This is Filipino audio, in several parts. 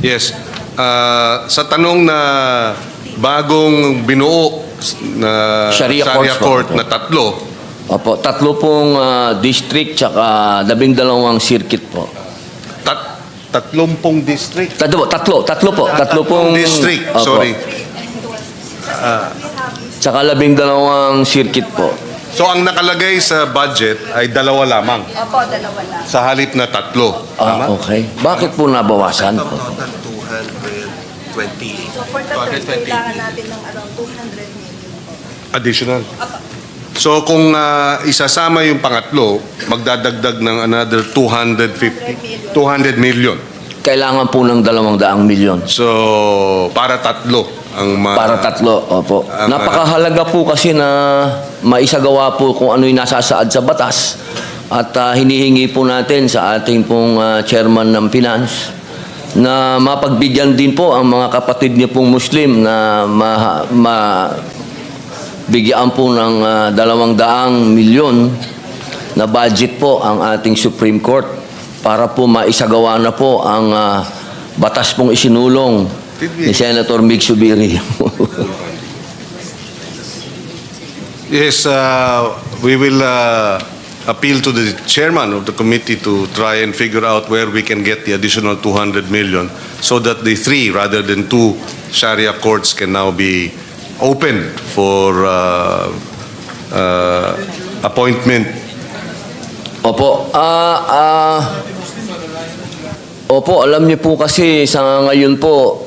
Yes. Sa tanong na bagong binuo na Sharia courts court po. na tatlo, Opo, tatlo pong district tsaka 12 circuit po. 30 district. Tatlo po. Tatlo pong district, opo. sorry. Tsaka 12 circuit po. So ang nakalagay sa budget ay 2 lamang Opo, dalawa lang. sa halip na 3. Tama? Okay. Bakit po nabawasan po? Total 220. So for the third, kailangan natin ng around 200 million po. Additional. So kung isasama yung pangatlo, magdadagdag ng another 200 million. Kailangan po ng 200 milyon. So para tatlo ang Para tatlo, opo. Napakahalaga po kasi na maisagawa po kung ano yung nasasaad sa batas. At hinihingi po natin sa ating pong chairman ng finance na mapagbigyan din po ang mga kapatid niyo pong Muslim na bigyan po ng 200 milyon na budget po ang ating Supreme Court para po maisagawa na po ang batas pong isinulong ni Senator Mig Zubiri. Yes, we will appeal to the chairman of the committee to try and figure out where we can get the additional 200 million so that the 3 rather than 2 Sharia courts can now be open for appointment. Opo. Opo, alam niyo po kasi sa ngayon po,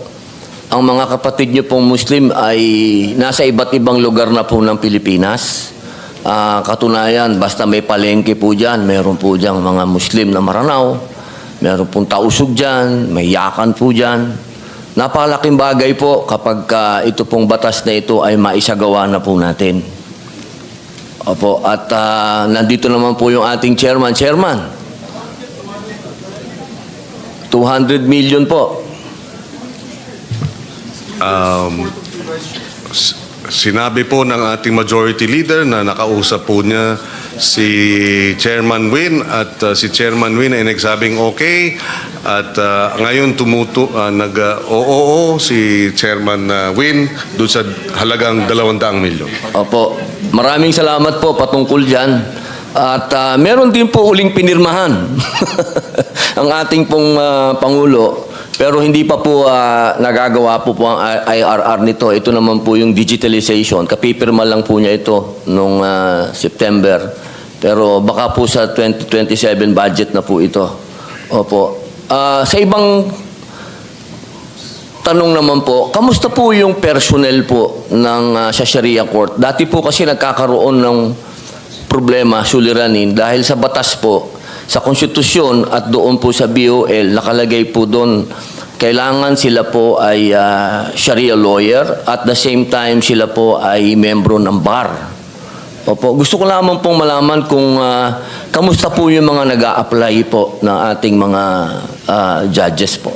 ang mga kapatid niyo pong Muslim ay nasa iba't ibang lugar na po ng Pilipinas. Katunayan, basta may palengke po dyan, meron po dyan mga Muslim na Maranao, meron pong Tausug dyan, may Yakan po dyan. Napakalaking bagay po kapag ito pong batas na ito ay maisagawa na po natin. Opo, at nandito naman po yung ating chairman. Chairman, 200 million po. Sinabi po ng ating majority leader na nakausap po niya si Chairman Win at si Chairman Win ay nagsabing okay at ngayon nag-oo si Chairman Win doon sa halagang 200 milyon. Opo, maraming salamat po patungkol dyan. At meron din po uling pinirmahan ang ating pong Pangulo. Pero hindi pa po nagagawa po ang IRR nito. Ito naman po yung digitalization. Kapipirma lang po niya ito noong September. Pero baka po sa 2027 budget na po ito. Opo. Sa ibang tanong naman po, kamusta po yung personnel po ng sa Sharia Court? Dati po kasi nagkakaroon ng problema, suliranin, dahil sa batas po, sa konstitusyon at doon po sa BOL, nakalagay po doon, kailangan sila po ay Sharia lawyer at the same time sila po ay membro ng bar. Opo, gusto ko lamang pong malaman kung kamusta po yung mga nag-a-apply po ng ating mga judges po.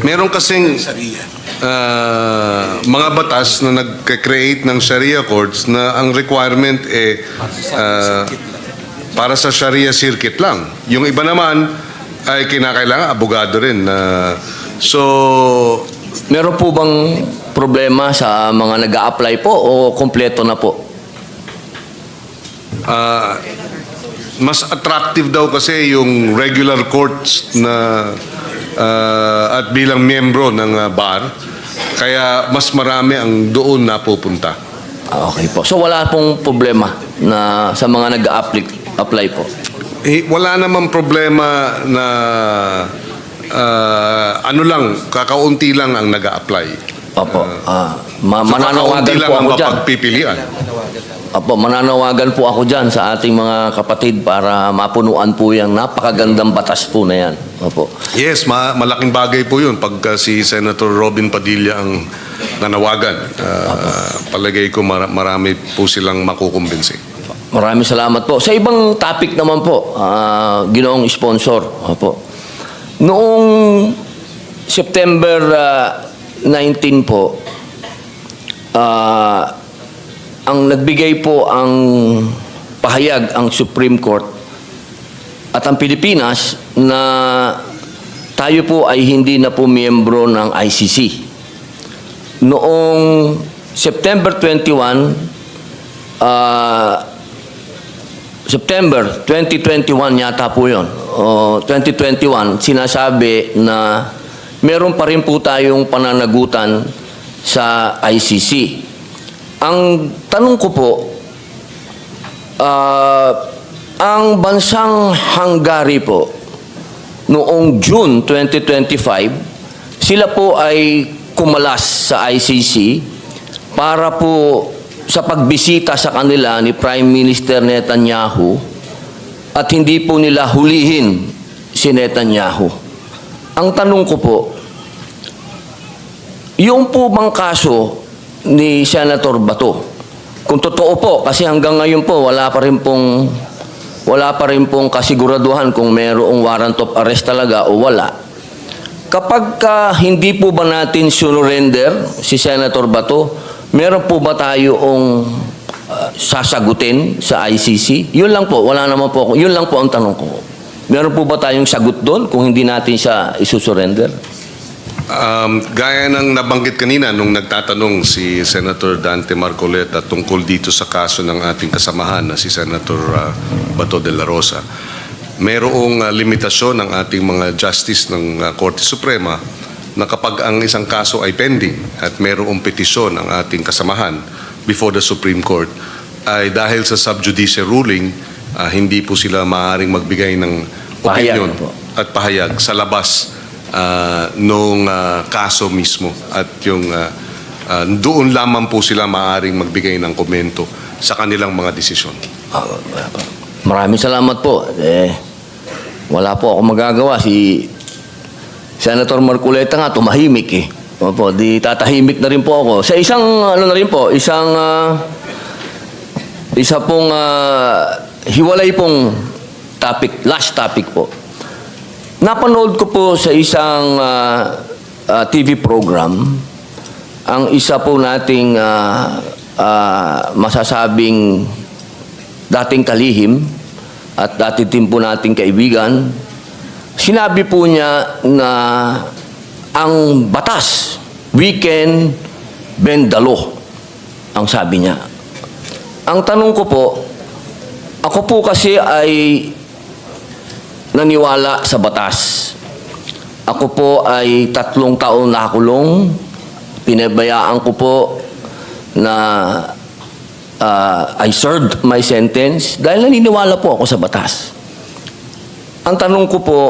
Meron kasing mga batas na nag-create ng Sharia courts na ang requirement para sa Sharia circuit lang. Yung iba naman ay kinakailangan abogado rin. Meron po bang problema sa mga nag-a-apply po o kompleto na po? Mas attractive daw kasi yung regular courts na at bilang miyembro ng bar, kaya mas marami ang doon napupunta. Okay po. So wala pong problema na sa mga nag-apply po? Wala namang problema na kakaunti lang ang nag-a-apply. Opo. kakaunti Mananawagan lang po ang ako dyan. mapagpipilian. Opo, mananawagan po ako dyan sa ating mga kapatid para mapunuan po yung napakagandang batas po na yan. Opo. Yes, malaking bagay po yun pagka si Senator Robin Padilla ang nanawagan. Palagay ko marami po silang makukumbinsi. Maraming salamat po. Sa ibang topic naman po, ginoong sponsor. Opo. Noong September 19 po, ang nagbigay po ang pahayag ang Supreme Court at ang Pilipinas na tayo po ay hindi na po miyembro ng ICC. Noong September 21, September 2021 yata po yun. 2021, sinasabi na meron pa rin po tayong pananagutan sa ICC. Ang tanong ko po, ang bansang Hungary po, noong June 2025, sila po ay kumalas sa ICC para po sa pagbisita sa kanila ni Prime Minister Netanyahu at hindi po nila hulihin si Netanyahu. Ang tanong ko po, yung po bang kaso ni Senator Bato, kung totoo po, kasi hanggang ngayon po wala pa rin pong kasiguraduhan kung mayroong warrant of arrest talaga o wala. Kapag hindi po ba natin surrender si Senator Bato, meron po ba tayong sasagutin sa ICC? Yun lang po, wala naman po ako. Yun lang po ang tanong ko. Meron po ba tayong sagot doon kung hindi natin siya isusurrender? Gaya ng nabanggit kanina nung nagtatanong si Senator Dante Marcoleta tungkol dito sa kaso ng ating kasamahan na si Senator Bato de la Rosa, mayroong limitasyon ng ating mga justice ng Korte Suprema na kapag ang isang kaso ay pending at mayroong petisyon ng ating kasamahan before the Supreme Court, ay dahil sa subjudice ruling, hindi po sila maaaring magbigay ng opinion at pahayag sa labas nung kaso mismo. At yung doon lamang po sila maaaring magbigay ng komento sa kanilang mga desisyon. Maraming salamat po. Wala po ako magagawa. Si Senator Marcoleta nga tumahimik eh. Opo, di tatahimik na rin po ako. Sa isang isa pong hiwalay pong topic, last topic po. Napanood ko po sa isang TV program ang isa po nating masasabing dating kalihim at dati din po nating kaibigan. Sinabi po niya na ang batas, we can bend the law, ang sabi niya. Ang tanong ko po, ako po kasi ay naniwala sa batas. Ako po ay 3 taon nakulong. Pinabayaan ko po na I served my sentence dahil naniniwala po ako sa batas. Ang tanong ko po,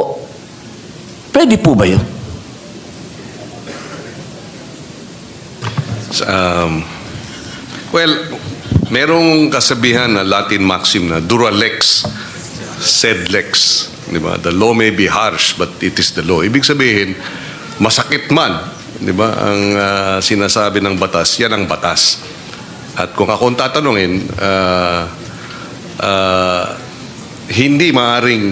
pwede po ba yun? Well, merong kasabihan na Latin maxim na dura lex, sed lex. Di ba? The law may be harsh, but it is the law. Ibig sabihin, masakit man, di ba? Ang sinasabi ng batas, yan ang batas. At kung akong tatanungin, hindi maaring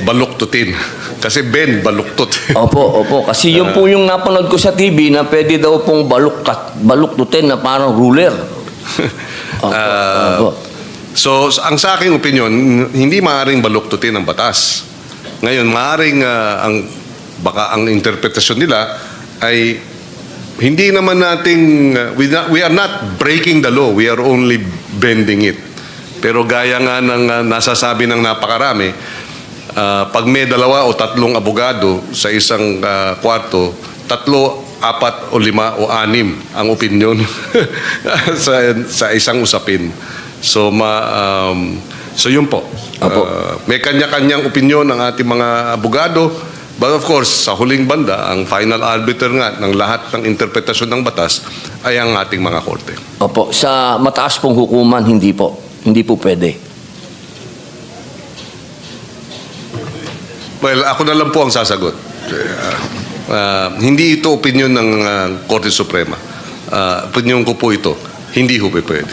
baluktutin. Kasi Ben, baluktot. Opo. Kasi yun po yung napanood ko sa TV na pwede daw pong baluktutin na parang ruler. Opo. So, ang sa aking opinion, hindi maaaring baluktutin ang batas. Ngayon, maaaring baka ang interpretasyon nila ay hindi naman nating, we are not breaking the law, we are only bending it. Pero gaya nga ng nasasabi ng napakarami, pag may 2 o 3 abogado sa isang kwarto, 3, 4 o 5 o 6 ang opinion sa isang usapin. So yun po. May kanya-kanyang opinion ng ating mga abogado. But of course, sa huling banda, ang final arbiter nga ng lahat ng interpretasyon ng batas ay ang ating mga korte. Opo. Sa mataas pong hukuman, hindi po. Hindi po pwede. Well, ako na lang po ang sasagot. Hindi ito opinion ng Korte Suprema. opinion ko po ito. Hindi ho pwede.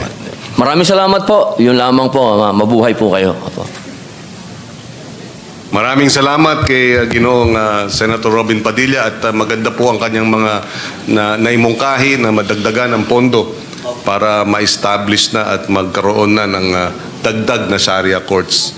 Maraming salamat po. Yun lamang po. Mabuhay po kayo. Opo. Maraming salamat kay Ginoong Senator Robin Padilla at maganda po ang kanyang mga naimungkahi na madagdagan ang pondo para ma-establish na at magkaroon na ng dagdag na Sharia courts